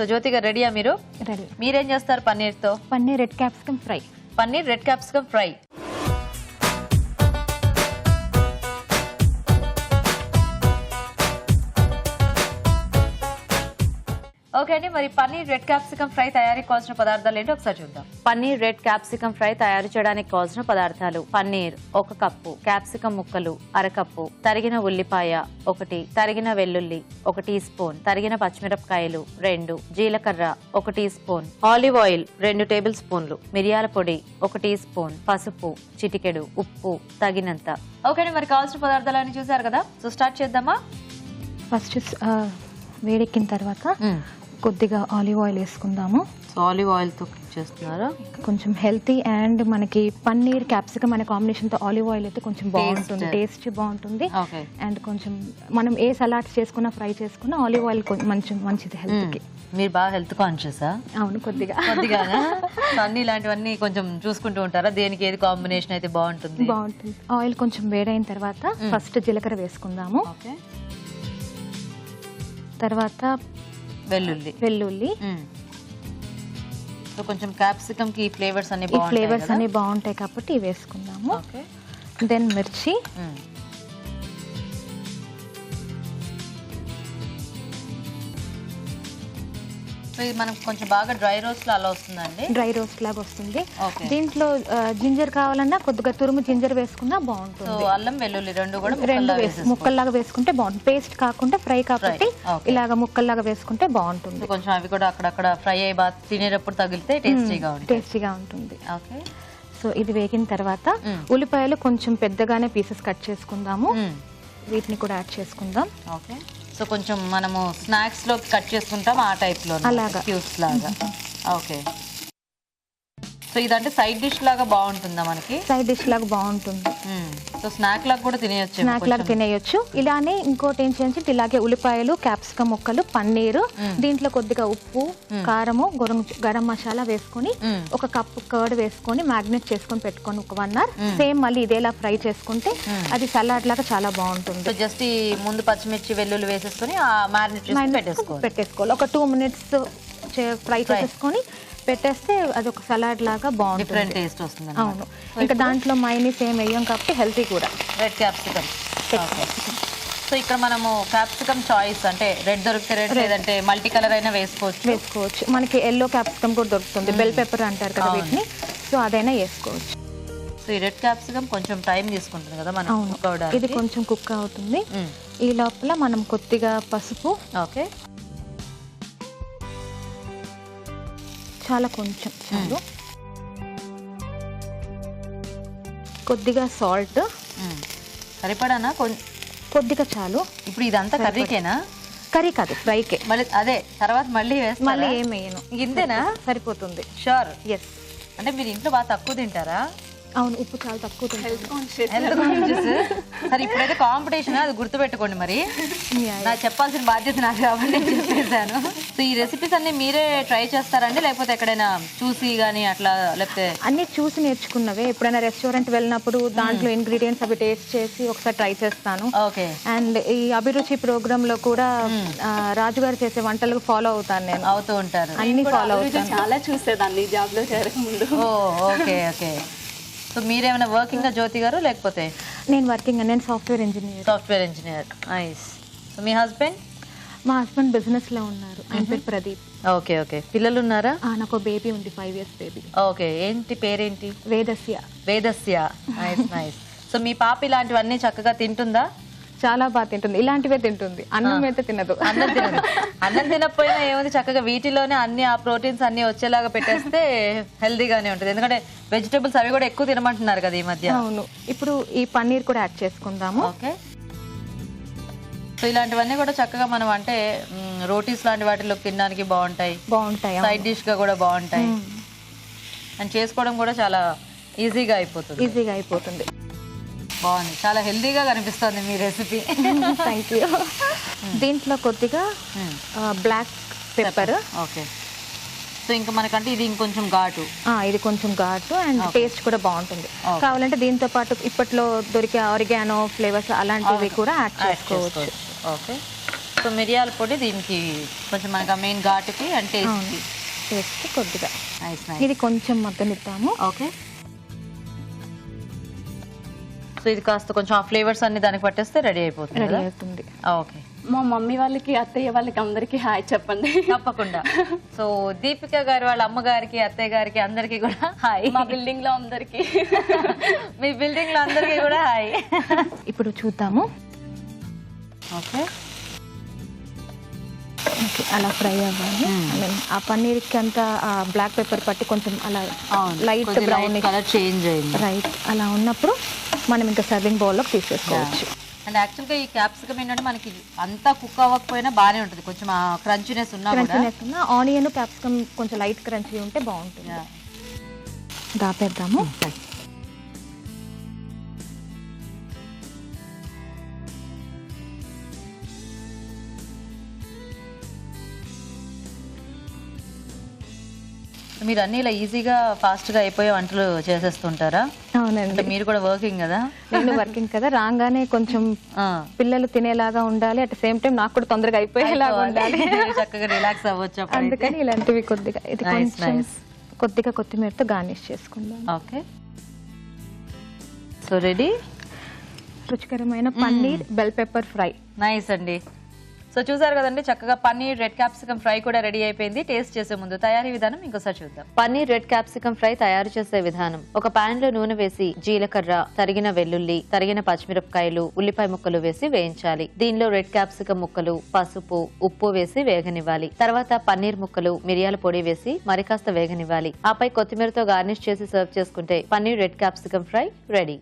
So జ్యోతి గారు రెడీయా మీరు? రెడీ. మీరేం చేస్తారు పన్నీర్తో? Paneer red capsicum fry. Paneer red capsicum fry. Okay అండి, మరి పన్నీర్ రెడ్ క్యాప్సికమ్ ఫ్రై తయారీకి కావాల్సిన పదార్థాలు ఏంటో ఒకసారి చూద్దాం. పన్నీర్ రెడ్ క్యాప్సికమ్ ఫ్రై తయారు చేయడానికి కావాల్సిన పదార్థాలు: పన్నీర్ 1 కప్పు, క్యాప్సికమ్ ముక్కలు 1/2 కప్పు, తరిగిన ఉల్లిపాయ 1, తరిగిన వెల్లుల్లి 1 టీ స్పూన్, తరిగిన పచ్చిమిరపకాయలు 2, జీలకర్ర 1 teaspoon, olive oil 2 table స్పూన్లు, మిరియాల పొడి 1 టీ స్పూన్, పసుపు చిటికెడు, ఉప్పు తగినంత. ఓకే అండి, మరి కావాల్సిన పదార్థాలన్నీ చూసారు కదా, సో స్టార్ట్ చేద్దామా? ఫస్ట్ వేడెక్కిన తర్వాత కొద్దిగా ఆలివ్ ఆయిల్ వేసుకుందాము. సో ఆలివ్ ఆయిల్తో కుక్ చేస్తున్నారా? కొంచెం హెల్తీ అండ్ మనకి పన్నీర్ క్యాప్సికమ్ అనే కాంబినేషన్తో ఆలివ్ ఆయిల్ అయితే కొంచెం బాగుంటుంది, టేస్ట్ బాగుంటుంది. అండ్ కొంచెం మనం ఏ సలాడ్స్ చేసుకున్నా ఫ్రై చేసుకున్నా ఆలివ్ ఆయిల్ మంచిది హెల్త్కి. మీరు బాగా హెల్త్ కాన్షియసా? అవును, కొద్దిగా. అన్ని ఇలాంటివన్నీ కొంచెం చూసుకుంటూ ఉంటారా? దేనికి ఏది కాంబినేషన్ అయితే బాగుంటుంది? బాగుంటుంది. ఆయిల్ కొంచెం వేడైన తర్వాత ఫస్ట్ జీలకర్ర వేసుకుందాము. తర్వాత వెల్లుల్లి. సో కొంచెం క్యాప్సికమ్ కి ఫ్లేవర్స్ అన్ని బాగుంటాయి కాబట్టి ఇవి వేసుకుందాము. దెన్ మిర్చి, ఇది మనకు కొంచెం బాగా డ్రై రోస్ట్ అలా వస్తుందండి. డ్రై రోస్ట్ లాగా వస్తుంది. దీంట్లో జింజర్ కావాలన్నా కొద్దిగా తురుము జింజర్ వేసుకున్నా బాగుంటుంది. సో అల్లం వెల్లుల్లి రెండు ముక్కల్లాగా వేసుకుంటే బాగుంటుంది. పేస్ట్ కాకుండా ఫ్రై కాబట్టి ఇలాగ ముక్కల్లాగా వేసుకుంటే బాగుంటుంది. కొంచెం అవి కూడా అక్కడక్కడ ఫ్రై అయ్యి బాగా తినేటప్పుడు తగిలితే టేస్టీగా ఉంటుంది. ఓకే. సో ఇది వేగిన తర్వాత ఉల్లిపాయలు కొంచెం పెద్దగానే పీసెస్ కట్ చేసుకుందాము. వీటిని కూడా యాడ్ చేసుకుందాం. ఓకే. సో కొంచెం మనము స్నాక్స్ లో కట్ చేసుకుంటాం ఆ టైప్ లో, అలాగా క్యూబ్స్ లాగా. ఓకే. సో ఇదంటే సైడ్ డిష్ లాగా బాగుంటుందా? మనకి సైడ్ డిష్ లాగా బాగుంటుంది. సో స్నాక్ లాగా కూడా తినేయొచ్చు. స్నాక్ లాగా తినేయొచ్చు. ఇలానే ఇంకోటి ఏం చేయాలి, ఇలాగే ఉల్లిపాయలు, క్యాప్సికమ్ ముక్కలు, పన్నీరు, దీంట్లో కొద్దిగా ఉప్పు, కారము, గరం మసాలా వేసుకొని 1 కప్పు కర్డ్ వేసుకొని మ్యాగ్నెట్ చేసుకొని పెట్టుకొని 1 అవర్ సేమ్ మళ్ళీ ఇదేలా ఫ్రై చేసుకుంటే అది సలాడ్ లాగా చాలా బాగుంటుంది. సో జస్ట్ ఈ ముందు పచ్చిమిర్చి వెల్లుల్లి వేసేసుకొని పెట్టేసుకోవాలి. ఒక 2 మినిట్స్ ఫ్రై చేసుకొని పెట్టేస్తే అదొక సలాడ్ లాగా బాగుంటుంది. డిఫరెంట్ టేస్ట్ వస్తుంది. అవును. ఇంకా దాంట్లో మైనీస్ ఏం వేయం కాబట్టి హెల్తీ కూడా. Red capsicum. సో ఇక్కడ మనము క్యాప్సికమ్ చాయిస్ అంటే రెడ్ దొరికితే రెడ్, లేదంటే మల్టీ కలర్ అయినా వేసుకోవచ్చు. మనకి ఎల్లో క్యాప్సికమ్ కూడా దొరుకుతుంది, బెల్ పెప్పర్ అంటారు కదా వీటిని. సో అదైనా వేసుకోవచ్చు. సో ఈ రెడ్ క్యాప్సికమ్ కొంచెం టైం తీసుకుంటుంది కదా మనం కుక్ అవడానికి. ఇది కొంచెం కుక్ అవుతుంది. ఈ లోపల మనం కొద్దిగా పసుపు, ఓకే, చాలా కొంచెం చాలు, కొద్దిగా సాల్ట్ సరిపడానా? కొద్దిగా చాలు. ఇప్పుడు ఇదంతా కర్రీకేనా? కర్రీ కాదు, ఫ్రైకే. మళ్ళీ అదే తర్వాత మళ్ళీ ఏం వేయను. ఇంతేనా? సరిపోతుంది. షూర్. ఎస్. అంటే మీరు ఇంట్లో బాగా తక్కువ తింటారా? అవును, ఉప్పు చాలా తక్కువ. సరే, ఇప్పుడైతే కాంపిటీషన్, అది గుర్తుపెట్టుకోండి. మరి నాకు చెప్పాల్సిన బాధ్యత నాకు కాబట్టి నేను చెప్పేశాను. సో ఈ రెసిపీస్ అన్ని మీరే ట్రై చేస్తారండి, లేకపోతే ఎక్కడైనా చూసి కానీ అట్లా, లేకపోతే అన్ని చూసి నేర్చుకున్నవే. ఎప్పుడైనా రెస్టారెంట్ వెళ్ళినప్పుడు దాంట్లో ఇంగ్రీడియంట్స్ అవి టేస్ట్ చేసి ఒకసారి ట్రై చేస్తాను. ఓకే. అండ్ ఈ అభిరుచి ప్రోగ్రామ్ లో కూడా రాజుగారు చేసే వంటలు ఫాలో అవుతాను. నేను అవుతూ ఉంటారు, అన్ని ఫాలో అవుతాను. చాలా చూసేదాన్ని జాబ్ లో చేరకముందు. Okay okay. సో మీరేమైనా వర్కింగ్ జ్యోతి గారు, లేకపోతే? నేను వర్కింగ్, నేను సాఫ్ట్వేర్ ఇంజనీర్. నైస్. సో మీ హస్బెండ్? మా హస్బెండ్ బిజినెస్ లో ఉన్నారు. ఆయన పేరు ప్రదీప్. Okay okay. పిల్లలు ఉన్నారా? నాకు బేబీ ఉంది, 5 years బేబీ. ఓకే. ఏంటి పేరేంటి? వేదస్య. నైస్. సో మీ పాప ఇలాంటివన్నీ చక్కగా తింటుందా? చాలా బాగా తింటుంది. ఇలాంటివే తింటుంది, అన్నం అయితే తినదు. అన్నం తినకపోయినా ఏముంది, చక్కగా వీటిలోనే అన్ని ఆ ప్రోటీన్స్ అన్ని వచ్చేలాగా పెట్టేస్తే హెల్దీగానే ఉంటుంది. ఎందుకంటే వెజిటబుల్స్ అవి కూడా ఎక్కువ తినమంటున్నారు కదా ఈ మధ్య. అవును. ఇప్పుడు ఈ పన్నీర్ కూడా యాడ్ చేసుకుందాము. ఓకే. సో ఇలాంటివన్నీ కూడా చక్కగా మనం అంటే రోటీస్ లాంటి వాటిలో తినడానికి బాగుంటాయి, సైడ్ డిష్ గా కూడా బాగుంటాయి. అండ్ చేసుకోవడం కూడా చాలా ఈజీగా అయిపోతుంది. బాగుంది, చాలా హెల్దీగా కనిపిస్తుంది మీ రెసిపీ. Thank you. దీంట్లో కొద్దిగా బ్లాక్ పెప్పర్. ఓకే. సో ఇంకా మనకంటే ఇది ఇంకొంచెం ఘాటు. ఇది కొంచెం ఘాటు అండ్ టేస్ట్ కూడా బాగుంటుంది. కావాలంటే దీంతో పాటు ఇప్పట్లో దొరికే ఆరిగానో ఫ్లేవర్స్ అలాంటివి కూడా యాడ్ చేసుకోవచ్చు. ఓకే. సో మిరియాల పొడి దీనికి కొంచెం మనకి మెయిన్ ఘాటుకి అండ్ టేస్ట్కి. టేస్ట్ కొద్దిగా నైస్. ఇది కొంచెం మగ్గనిద్దాము. ఓకే. సో ఇది కాస్త కొంచెం ఆ ఫ్లేవర్స్ అన్ని దానికి పట్టేస్తే రెడీ అయిపోతుంది. రెడీ అవుతుంది. ఓకే. మా మమ్మీ వాళ్ళకి అత్తయ్య వాళ్ళకి అందరికి హాయ్ చెప్పండి. తప్పకుండా. సో దీపిక గారు వాళ్ళ అమ్మగారికి అత్తయ్య గారికి అందరికి కూడా హాయ్. మా బిల్డింగ్ లో అందరికి మీ బిల్డింగ్ లో అందరికి కూడా హాయ్. ఇప్పుడు చూద్దాము. ఓకే. అలా ఫ్రై అవ్వాలి. ఆ పన్నీర్కి అంతా బ్లాక్ పెప్పర్ పట్టి కొంచెం అలా లైట్ బ్రౌన్ కలర్ చేంజ్ అయింది. రైట్. అలా ఉన్నప్పుడు మనం ఇంకా సర్వింగ్ బౌల్లోకి తీసేసుకోవచ్చు. అండ్ యాక్చువల్గా ఈ క్యాప్సికమ్ ఏంటంటే మనకి అంతా కుక్ అవ్వకపోయినా బాగానే ఉంటుంది, కొంచెం ఆ క్రంచినెస్ ఉన్నా కూడా. క్రంచినెస్ ఉన్నా ఆనియన్ క్యాప్సికమ్ కొంచెం లైట్ క్రంచీ ఉంటే బాగుంటుంది. దాపేద్దాము. మీరు అన్ని ఇలా ఈజీగా ఫాస్ట్గా అయిపోయే వంటలు చేసేస్తుంటారా? అవునండి. మీరు కూడా వర్కింగ్ కదా? నేను వర్కింగ్ కదా, రాగానే కొంచెం పిల్లలు తినేలాగా ఉండాలి, అట్ సేమ్ టైం నాకు కూడా తొందరగా అయిపోయేలాగా ఉండాలి, చక్కగా రిలాక్స్ అవ్వచ్చు. అందుకని ఇలాంటివి కొద్దిగా ఇది కొంచెం కొద్దిగా కొత్తిమీరతో గార్నిష్ చేసుకుందాం. ఓకే. సో రెడీ రుచికరమైన paneer bell pepper fry. Nice అండి. సో చూసారు కదండి, చక్కగా పన్నీర్ రెడ్ క్యాప్సికమ్ ఫ్రై కూడా రెడీ అయిపోయింది. టేస్ట్ చేసే ముందు తయారీ విధానం ఇంకోసారి చూద్దాం. పన్నీర్ రెడ్ క్యాప్సికమ్ ఫ్రై తయారు చేసే విధానం: ఒక పాన్ లో నూనె వేసి జీలకర్ర, తరిగిన వెల్లుల్లి, తరిగిన పచ్చిమిరపకాయలు, ఉల్లిపాయ ముక్కలు వేసి వేయించాలి. దీనిలో రెడ్ క్యాప్సికమ్ ముక్కలు, పసుపు, ఉప్పు వేసి వేగనివ్వాలి. తర్వాత పన్నీర్ ముక్కలు, మిరియాల పొడి వేసి మరి కాస్త వేగనివ్వాలి. ఆపై కొత్తిమీరతో గార్నిష్ చేసి సర్వ్ చేసుకుంటే paneer red capsicum fry ready.